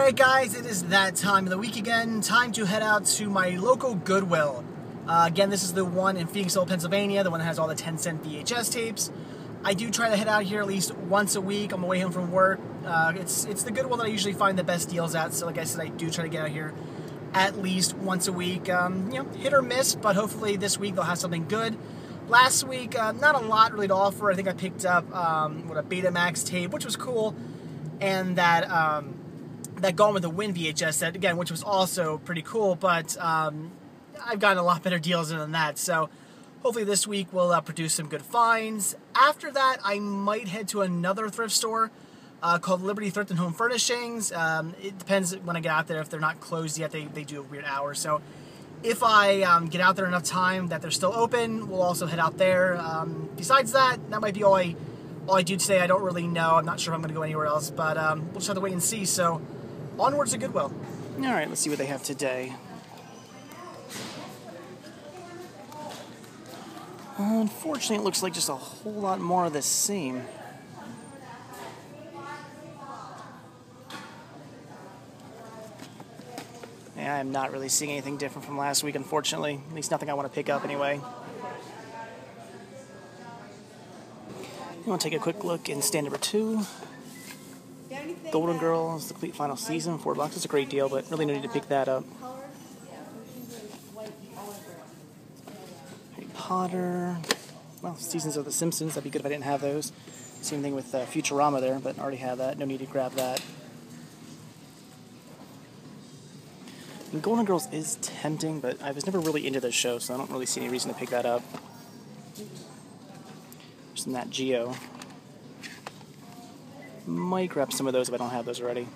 Alright guys, it is that time of the week again. Time to head out to my local Goodwill. Again, this is the one in Phoenixville, Pennsylvania, the one that has all the 10-cent VHS tapes. I do try to head out here at least once a week on my way home from work. It's the Goodwill that I usually find the best deals at, so like I said, I do try to get out here at least once a week. Hit or miss, but hopefully this week they'll have something good. Last week, not a lot really to offer. I think I picked up a Betamax tape, which was cool, and that Gone with the Wind VHS set, again, which was also pretty cool, but I've gotten a lot better deals than that, so hopefully this week we'll produce some good finds. After that, I might head to another thrift store called Liberty Thrift and Home Furnishings. It depends when I get out there. If they're not closed yet, they do a weird hour, so if I get out there enough time that they're still open, we'll also head out there. Besides that, that might be all I do today. I don't really know. I'm not sure if I'm going to go anywhere else, but we'll just have to wait and see, so onwards to Goodwill. Alright, let's see what they have today. Unfortunately, it looks like just a whole lot more of the same. Yeah, I'm not really seeing anything different from last week, unfortunately. At least nothing I want to pick up anyway. You want to take a quick look in stand number 2. Golden Girls, the complete final season, $4. It's a great deal, but really no need to pick that up. Harry Potter. Well, seasons of The Simpsons. That'd be good if I didn't have those. Same thing with Futurama there, but I already have that. No need to grab that. And Golden Girls is tempting, but I was never really into the show, so I don't really see any reason to pick that up. There's some Nat Geo. Might grab some of those if I don't have those already.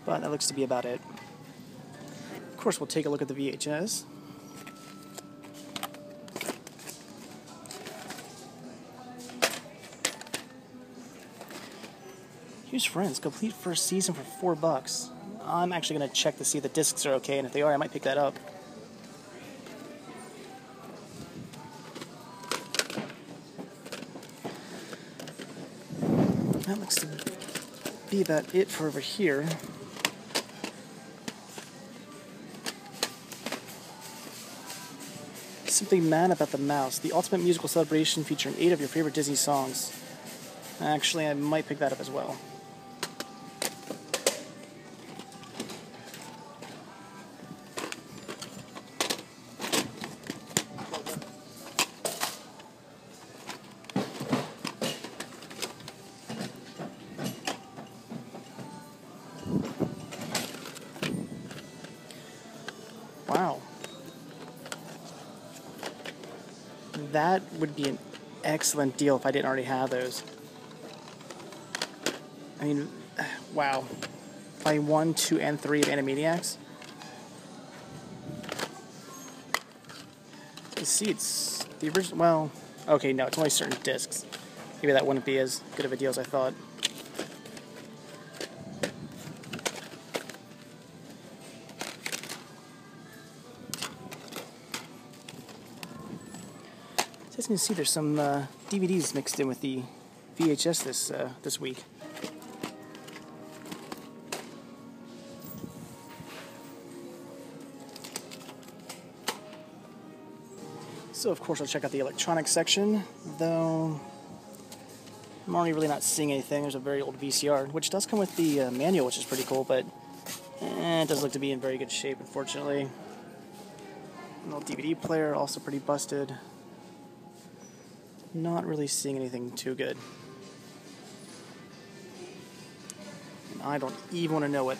But that looks to be about it. Of course, we'll take a look at the VHS. Here's Friends, complete first season for $4. I'm actually going to check to see if the discs are okay, and if they are, I might pick that up. That looks to be about it for over here. Simply Mad About the Mouse, the ultimate musical celebration featuring 8 of your favorite Disney songs. Actually, I might pick that up as well. Wow. That would be an excellent deal if I didn't already have those. I mean, wow. Volume 1, 2, and 3 of Animaniacs. You see, it's the original. Well, okay, no, it's only certain discs. Maybe that wouldn't be as good of a deal as I thought. As you can see, there's some DVDs mixed in with the VHS this week. So of course I'll check out the electronics section, though I'm already really not seeing anything. There's a very old VCR, which does come with the manual, which is pretty cool, but it doesn't look to be in very good shape, unfortunately. An old DVD player, also pretty busted. Not really seeing anything too good. And I don't even want to know what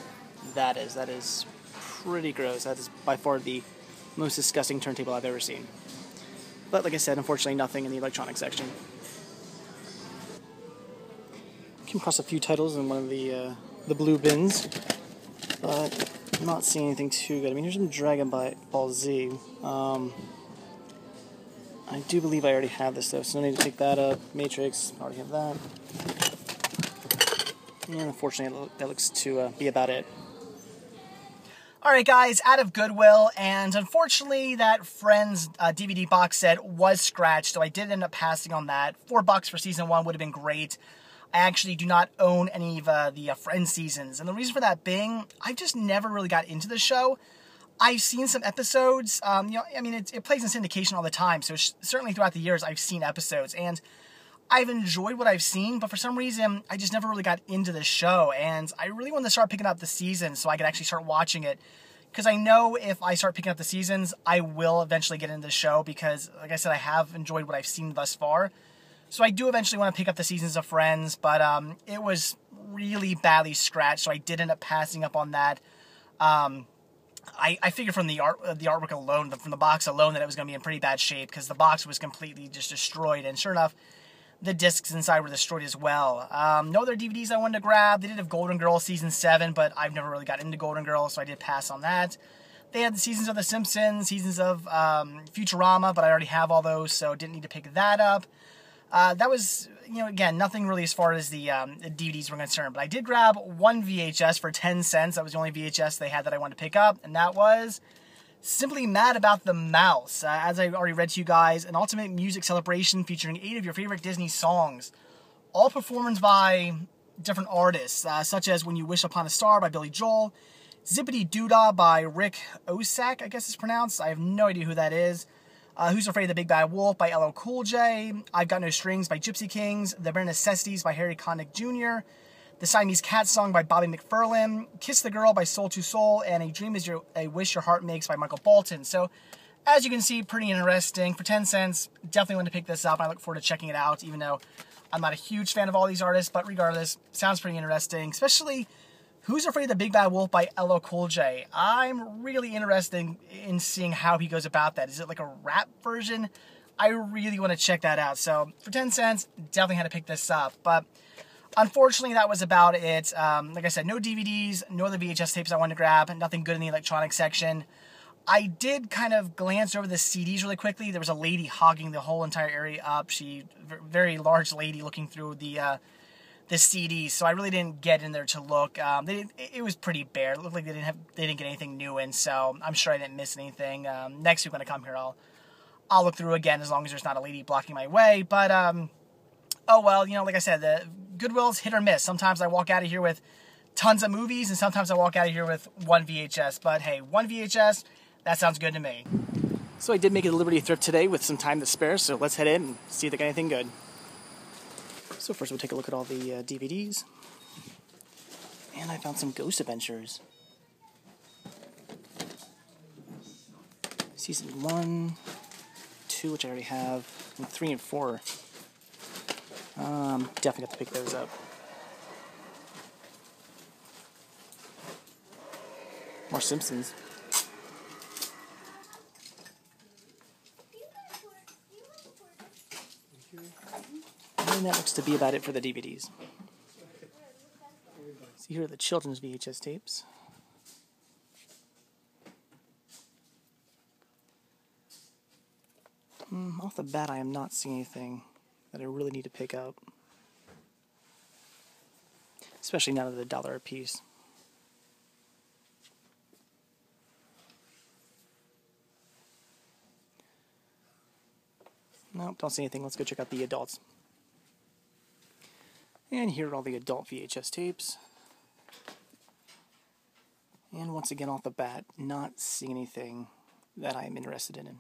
that is. That is pretty gross. That is by far the most disgusting turntable I've ever seen. But like I said, unfortunately nothing in the electronics section. Came across a few titles in one of the blue bins, but I'm not seeing anything too good. I mean, here's some Dragon Ball Z. I do believe I already have this though, so no need to pick that up. Matrix, already have that. And unfortunately, that looks to be about it. Alright guys, out of Goodwill, and unfortunately that Friends DVD box set was scratched, so I did end up passing on that. $4 for season 1 would have been great. I actually do not own any of the Friends seasons. And the reason for that being, I just never really got into the show. I've seen some episodes. I mean, it plays in syndication all the time, so certainly throughout the years, I've seen episodes, and I've enjoyed what I've seen, but for some reason, I just never really got into the show, and I really wanted to start picking up the seasons so I could actually start watching it, because I know if I start picking up the seasons, I will eventually get into the show, because, like I said, I have enjoyed what I've seen thus far. So I do eventually want to pick up the seasons of Friends, but it was really badly scratched, so I did end up passing up on that. I figured from the artwork alone, from the box alone, that it was going to be in pretty bad shape, because the box was completely just destroyed, and sure enough, the discs inside were destroyed as well. No other DVDs I wanted to grab. They did have Golden Girls Season 7, but I've never really got into Golden Girls, so I did pass on that. They had the seasons of The Simpsons, seasons of Futurama, but I already have all those, so didn't need to pick that up. That was, again, nothing really as far as the DVDs were concerned. But I did grab one VHS for 10 cents. That was the only VHS they had that I wanted to pick up. And that was Simply Mad About the Mouse. As I already read to you guys, an ultimate music celebration featuring 8 of your favorite Disney songs. All performed by different artists, such as When You Wish Upon a Star by Billy Joel, Zippity Doodah by Rick Ocasek, I guess it's pronounced. I have no idea who that is. Who's Afraid of the Big Bad Wolf by LL Cool J, I've Got No Strings by Gypsy Kings, The Bare Necessities by Harry Connick Jr., The Siamese Cat Song by Bobby McFerrin, Kiss the Girl by Soul to Soul, and A Dream Is a Wish Your Heart Makes by Michael Bolton. So, as you can see, pretty interesting. For 10 cents, definitely want to pick this up. I look forward to checking it out, even though I'm not a huge fan of all these artists, but regardless, sounds pretty interesting, especially Who's Afraid of the Big Bad Wolf by LL Cool J. I'm really interested in seeing how he goes about that. Is it like a rap version? I really want to check that out. So for 10 cents, definitely had to pick this up. But unfortunately, that was about it. Like I said, no DVDs, no other VHS tapes I wanted to grab, nothing good in the electronics section. I did kind of glance over the CDs really quickly. There was a lady hogging the whole entire area up. Very large lady looking through the CD, so I really didn't get in there to look. It was pretty bare. It looked like they didn't get anything new in, so I'm sure I didn't miss anything. Next week when I come here, I'll look through again, as long as there's not a lady blocking my way. But oh well, like I said, the Goodwill's hit or miss. Sometimes I walk out of here with tons of movies, and sometimes I walk out of here with one VHS. But hey, one VHS, that sounds good to me. So I did make it to Liberty Thrift today with some time to spare, so let's head in and see if they got anything good. So first we'll take a look at all the DVDs. And I found some Ghost Adventures. Season 1, 2, which I already have, and 3 and 4. Definitely have to pick those up. More Simpsons. And that looks to be about it for the DVDs. So here are the children's VHS tapes. Off the bat, I am not seeing anything that I really need to pick up. Especially now that they're $1 a piece. Nope, don't see anything. Let's go check out the adults. And here are all the adult VHS tapes. And once again, off the bat, not seeing anything that I'm interested in.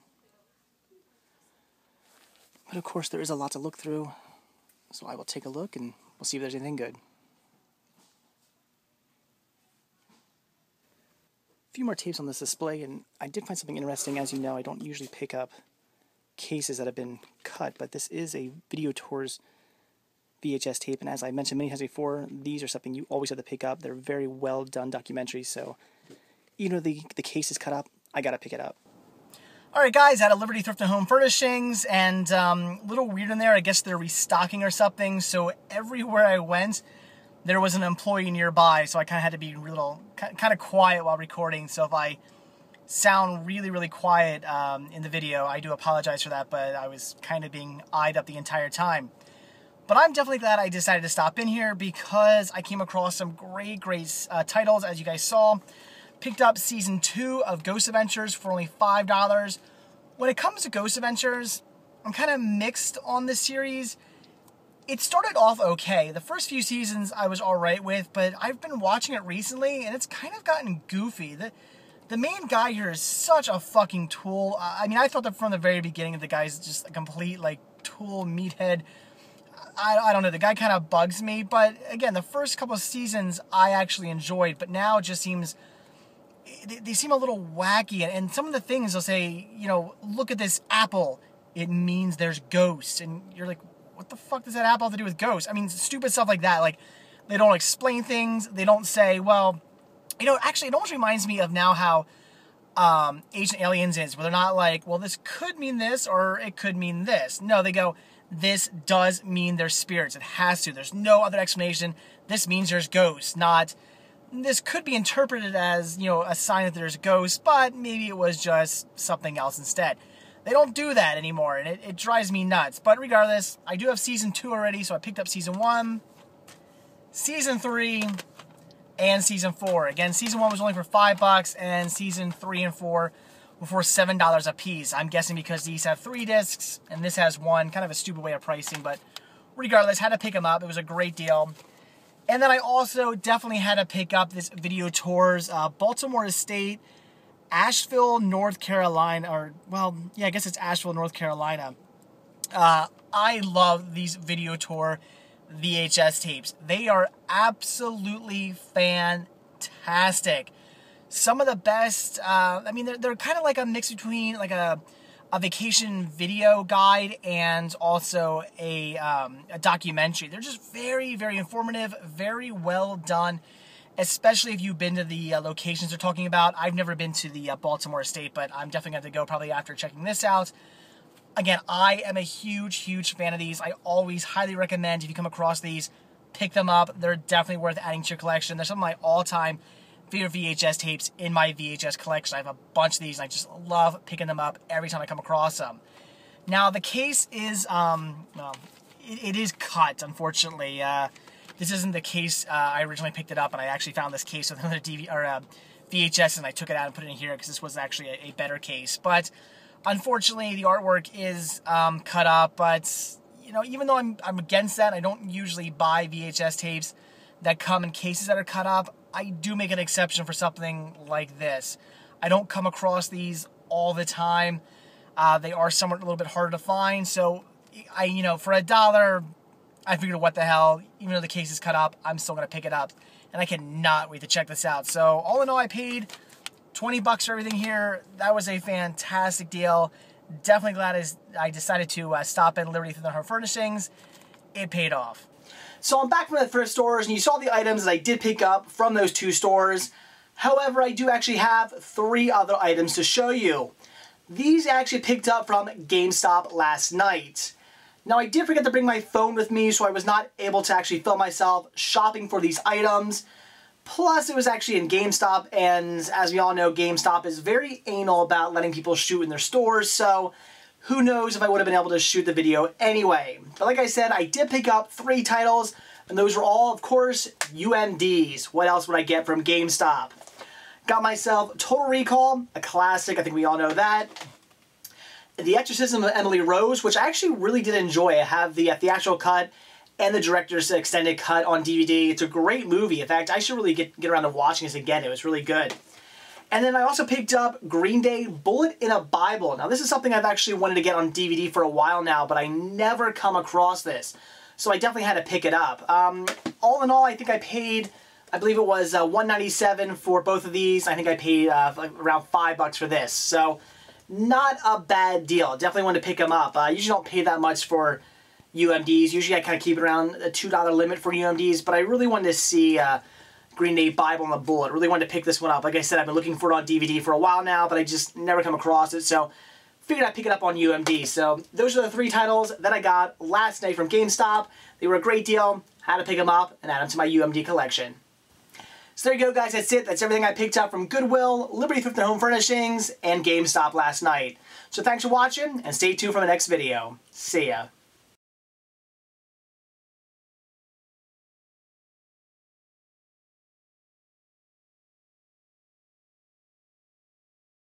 But of course, there is a lot to look through, so I will take a look and we'll see if there's anything good. A few more tapes on this display, and I did find something interesting. As you know, I don't usually pick up cases that have been cut, but this is a Video Tours VHS tape, and as I mentioned many times before, these are something you always have to pick up. They're very well done documentaries, so even though the case is cut up, I gotta pick it up. Alright guys, at a Liberty Thrift and Home Furnishings, and a little weird in there, I guess they're restocking or something, so everywhere I went, there was an employee nearby, so I kind of had to be kind of quiet while recording, so if I sound really, really quiet in the video, I do apologize for that, but I was kind of being eyed up the entire time. But I'm definitely glad I decided to stop in here because I came across some great titles, as you guys saw. Picked up Season 2 of Ghost Adventures for only $5. When it comes to Ghost Adventures, I'm kind of mixed on this series. It started off okay. The first few seasons I was alright with, but I've been watching it recently, and it's kind of gotten goofy. The main guy here is such a fucking tool. I mean, I thought that from the very beginning that the guy's just a complete, like, tool meathead. I don't know, the guy kind of bugs me, but again, the first couple of seasons I actually enjoyed, but now it just seems, they seem a little wacky, and some of the things they'll say, you know, look at this apple, it means there's ghosts, and you're like, what the fuck does that apple have to do with ghosts? I mean, stupid stuff like that, like, they don't explain things, they don't say, well, you know, actually, it almost reminds me of now how Ancient Aliens is, where they're not like, well, this could mean this, or it could mean this. No, they go, this does mean there's spirits. It has to. There's no other explanation. This means there's ghosts, not, this could be interpreted as, you know, a sign that there's ghosts, but maybe it was just something else instead. They don't do that anymore, and it drives me nuts. But regardless, I do have Season 2 already, so I picked up Season 1, Season 3, and Season 4. Again, Season 1 was only for $5, and Season 3 and 4 were for $7 a piece. I'm guessing because these have 3 discs, and this has 1. Kind of a stupid way of pricing, but regardless, had to pick them up. It was a great deal. And then I also definitely had to pick up this Video Tours, Baltimore Estate, Asheville, North Carolina, or, well, yeah, I guess it's Asheville, North Carolina. I love these Video Tour VHS tapes. They are absolutely fantastic. Some of the best, I mean, they're kind of like a mix between like a vacation video guide and also a documentary. They're just very, very informative, very well done, especially if you've been to the locations they're talking about. I've never been to the Baltimore Estate, but I'm definitely going to go probably after checking this out. Again, I am a huge, huge fan of these. I always highly recommend, if you come across these, pick them up. They're definitely worth adding to your collection. They're some of my all-time favorite VHS tapes in my VHS collection. I have a bunch of these, and I just love picking them up every time I come across them. Now, the case is, well, it is cut, unfortunately. This isn't the case I originally picked it up, and I actually found this case with another VHS, and I took it out and put it in here because this was actually a better case. But unfortunately, the artwork is cut up, but, you know, even though I'm against that, I don't usually buy VHS tapes that come in cases that are cut up. I do make an exception for something like this. I don't come across these all the time. They are somewhat a little bit harder to find, so you know, for $1, I figured, what the hell, even though the case is cut up, I'm still going to pick it up, and I cannot wait to check this out. So, all in all, I paid $20 for everything here. That was a fantastic deal. Definitely glad I decided to stop in Liberty Thrift Furnishings. It paid off. So I'm back from the thrift stores, and you saw the items that I did pick up from those 2 stores. However, I do actually have 3 other items to show you. These I actually picked up from GameStop last night. Now, I did forget to bring my phone with me, so I was not able to actually film myself shopping for these items. Plus, it was actually in GameStop, and as we all know, GameStop is very anal about letting people shoot in their stores, so who knows if I would have been able to shoot the video anyway. But like I said, I did pick up 3 titles, and those were all, of course, UMDs. What else would I get from GameStop? Got myself Total Recall, a classic, I think we all know that. The Exorcism of Emily Rose, which I actually really did enjoy. I have the theatrical cut and the director's extended cut on DVD. It's a great movie. In fact, I should really get around to watching this again. It was really good. And then I also picked up Green Day, Bullet in a Bible. Now, this is something I've actually wanted to get on DVD for a while now, but I never come across this. So I definitely had to pick it up. All in all, I think I paid, I believe it was $1.97 for both of these. I think I paid like around $5 for this. So not a bad deal. Definitely wanted to pick them up. I usually don't pay that much for UMDs. Usually I kind of keep it around a $2 limit for UMDs, but I really wanted to see Green Day, Bible, and the Bullet. Really wanted to pick this one up. Like I said, I've been looking for it on DVD for a while now, but I just never come across it, so figured I'd pick it up on UMD. So those are the 3 titles that I got last night from GameStop. They were a great deal. Had to pick them up and add them to my UMD collection. So there you go, guys. That's it. That's everything I picked up from Goodwill, Liberty Thrift and Home Furnishings, and GameStop last night. So thanks for watching, and stay tuned for the next video. See ya.